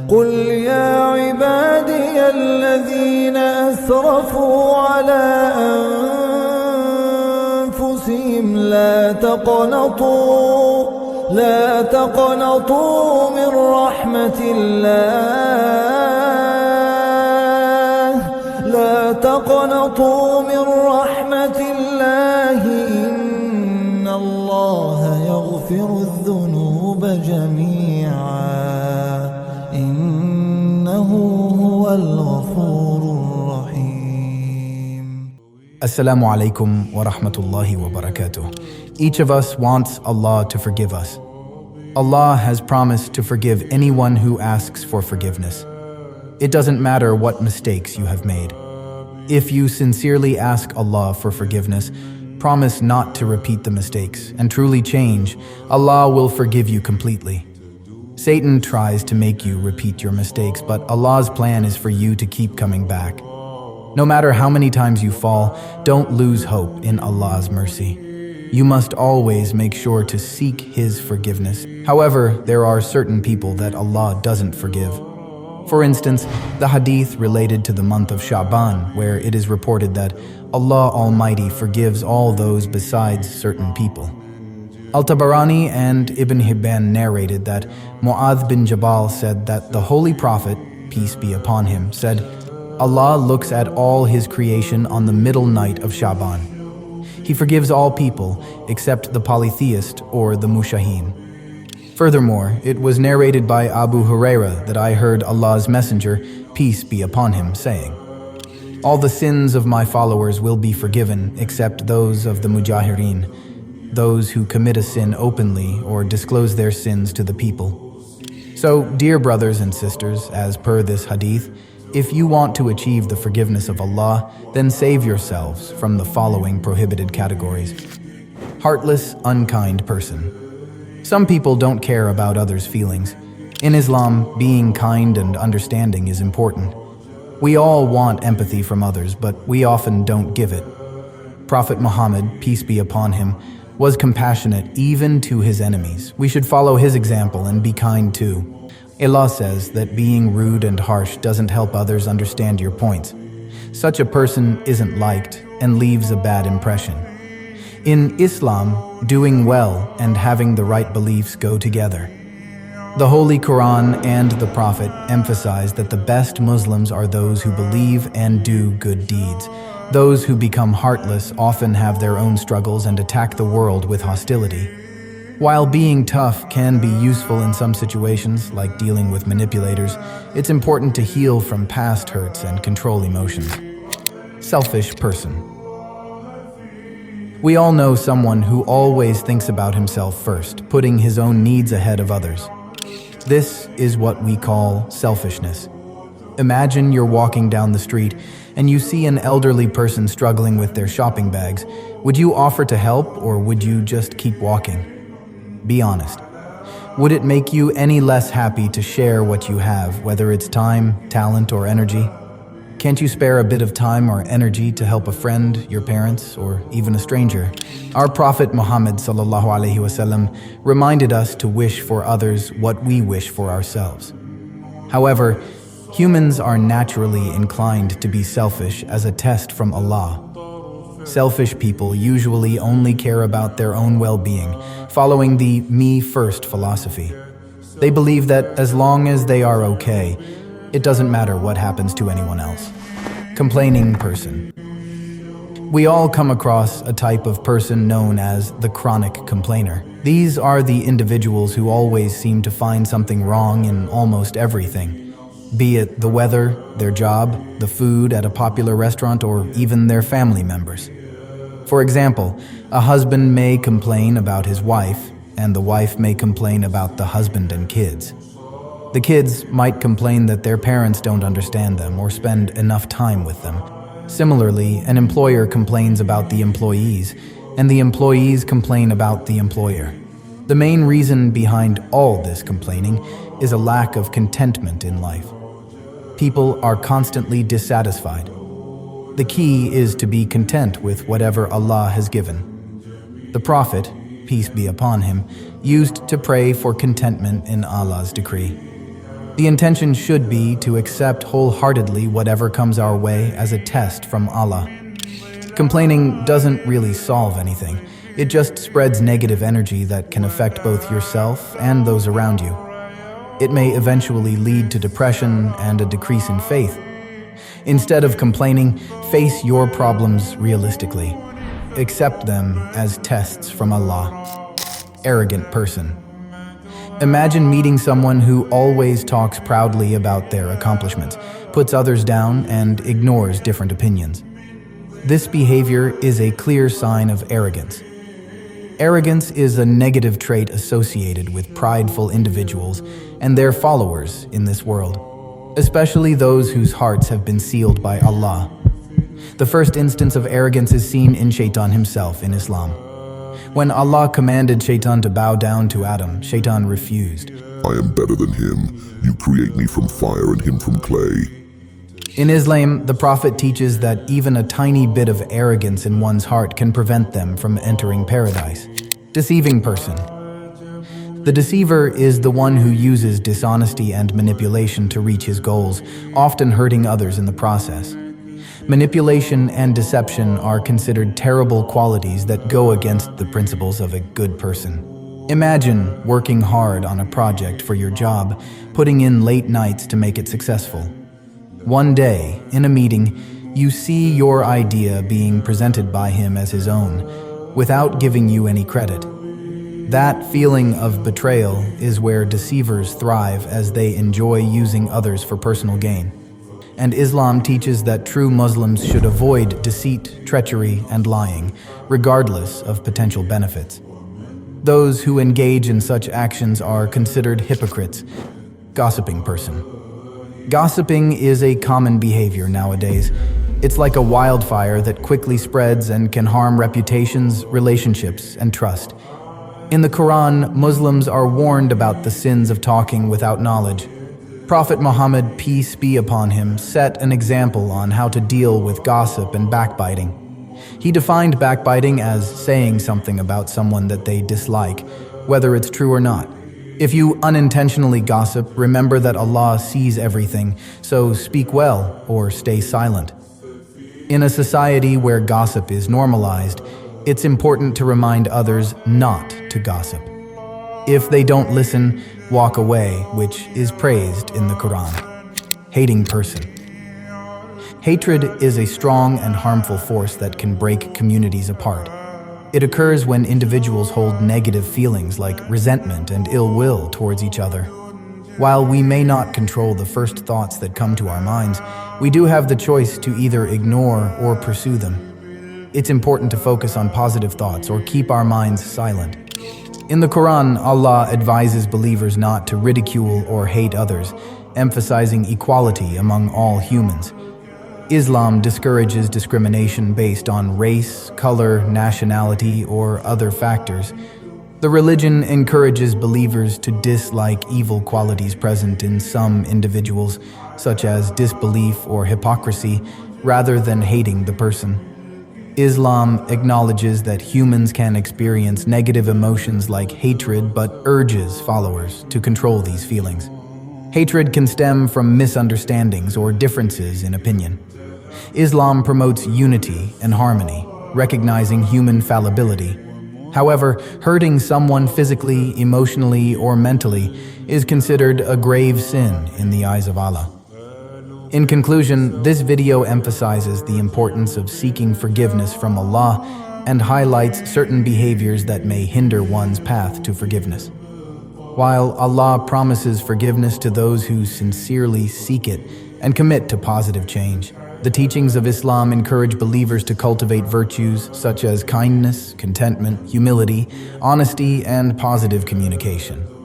قل يا عبادي الذين أسرفوا على أنفسهم لا تقنطوا من رحمة الله إن الله يغفر الذنوب جميعا إنه هو الغفور الرحيم. Assalamu alaikum wa rahmatullahi wa barakatuh. Each of us wants Allah to forgive us. Allah has promised to forgive anyone who asks for forgiveness. It doesn't matter what mistakes you have made. If you sincerely ask Allah for forgiveness, promise not to repeat the mistakes and truly change, Allah will forgive you completely. Satan tries to make you repeat your mistakes, but Allah's plan is for you to keep coming back. No matter how many times you fall, don't lose hope in Allah's mercy. You must always make sure to seek His forgiveness. However, there are certain people that Allah doesn't forgive. For instance, the hadith related to the month of Sha'ban, where it is reported that Allah Almighty forgives all those besides certain people. Al-Tabarani and Ibn Hibban narrated that Mu'adh bin Jabal said that the Holy Prophet, peace be upon him, said, Allah looks at all His creation on the middle night of Sha'ban. He forgives all people except the polytheist or the mushaheen. Furthermore, it was narrated by Abu Huraira that I heard Allah's Messenger, peace be upon him, saying, all the sins of my followers will be forgiven except those of the mujahireen, those who commit a sin openly or disclose their sins to the people. So, dear brothers and sisters, as per this hadith, if you want to achieve the forgiveness of Allah, then save yourselves from the following prohibited categories. Heartless, unkind person. Some people don't care about others' feelings. In Islam, being kind and understanding is important. We all want empathy from others, but we often don't give it. Prophet Muhammad, peace be upon him, was compassionate even to his enemies. We should follow his example and be kind too. Allah says that being rude and harsh doesn't help others understand your points. Such a person isn't liked and leaves a bad impression. In Islam, doing well and having the right beliefs go together. The Holy Quran and the Prophet emphasize that the best Muslims are those who believe and do good deeds. Those who become heartless often have their own struggles and attack the world with hostility. While being tough can be useful in some situations, like dealing with manipulators, it's important to heal from past hurts and control emotions. Selfish person. We all know someone who always thinks about himself first, putting his own needs ahead of others. This is what we call selfishness. Imagine you're walking down the street and you see an elderly person struggling with their shopping bags. Would you offer to help, or would you just keep walking? Be honest. Would it make you any less happy to share what you have, whether it's time, talent, or energy? Can't you spare a bit of time or energy to help a friend, your parents, or even a stranger? Our Prophet Muhammad ﷺ reminded us to wish for others what we wish for ourselves. However, humans are naturally inclined to be selfish as a test from Allah. Selfish people usually only care about their own well-being, following the me first philosophy. They believe that as long as they are okay, it doesn't matter what happens to anyone else. Complaining person. We all come across a type of person known as the chronic complainer. These are the individuals who always seem to find something wrong in almost everything, be it the weather, their job, the food at a popular restaurant, or even their family members. For example, a husband may complain about his wife, and the wife may complain about the husband and kids. The kids might complain that their parents don't understand them or spend enough time with them. Similarly, an employer complains about the employees, and the employees complain about the employer. The main reason behind all this complaining is a lack of contentment in life. People are constantly dissatisfied. The key is to be content with whatever Allah has given. The Prophet, peace be upon him, used to pray for contentment in Allah's decree. The intention should be to accept wholeheartedly whatever comes our way as a test from Allah. Complaining doesn't really solve anything. It just spreads negative energy that can affect both yourself and those around you. It may eventually lead to depression and a decrease in faith. Instead of complaining, face your problems realistically. Accept them as tests from Allah. Arrogant person. Imagine meeting someone who always talks proudly about their accomplishments, puts others down, and ignores different opinions. This behavior is a clear sign of arrogance. Arrogance is a negative trait associated with prideful individuals and their followers in this world, especially those whose hearts have been sealed by Allah. The first instance of arrogance is seen in Shaitan himself in Islam. When Allah commanded Shaitan to bow down to Adam, Shaitan refused. I am better than him. You create me from fire and him from clay. In Islam, the Prophet teaches that even a tiny bit of arrogance in one's heart can prevent them from entering paradise. Deceiving person. The deceiver is the one who uses dishonesty and manipulation to reach his goals, often hurting others in the process. Manipulation and deception are considered terrible qualities that go against the principles of a good person. Imagine working hard on a project for your job, putting in late nights to make it successful. One day, in a meeting, you see your idea being presented by him as his own, without giving you any credit. That feeling of betrayal is where deceivers thrive, as they enjoy using others for personal gain. And Islam teaches that true Muslims should avoid deceit, treachery, and lying, regardless of potential benefits. Those who engage in such actions are considered hypocrites. Gossiping person. Gossiping is a common behavior nowadays. It's like a wildfire that quickly spreads and can harm reputations, relationships, and trust. In the Quran, Muslims are warned about the sins of talking without knowledge. Prophet Muhammad, peace be upon him, set an example on how to deal with gossip and backbiting. He defined backbiting as saying something about someone that they dislike, whether it's true or not. If you unintentionally gossip, remember that Allah sees everything, so speak well or stay silent. In a society where gossip is normalized, it's important to remind others not to gossip. If they don't listen, walk away, which is praised in the Quran. Hating person. Hatred is a strong and harmful force that can break communities apart. It occurs when individuals hold negative feelings like resentment and ill will towards each other. While we may not control the first thoughts that come to our minds, we do have the choice to either ignore or pursue them. It's important to focus on positive thoughts or keep our minds silent. In the Quran, Allah advises believers not to ridicule or hate others, emphasizing equality among all humans. Islam discourages discrimination based on race, color, nationality, or other factors. The religion encourages believers to dislike evil qualities present in some individuals, such as disbelief or hypocrisy, rather than hating the person. Islam acknowledges that humans can experience negative emotions like hatred, but urges followers to control these feelings. Hatred can stem from misunderstandings or differences in opinion. Islam promotes unity and harmony, recognizing human fallibility. However, hurting someone physically, emotionally, or mentally is considered a grave sin in the eyes of Allah. In conclusion, this video emphasizes the importance of seeking forgiveness from Allah and highlights certain behaviors that may hinder one's path to forgiveness. While Allah promises forgiveness to those who sincerely seek it and commit to positive change, the teachings of Islam encourage believers to cultivate virtues such as kindness, contentment, humility, honesty, and positive communication.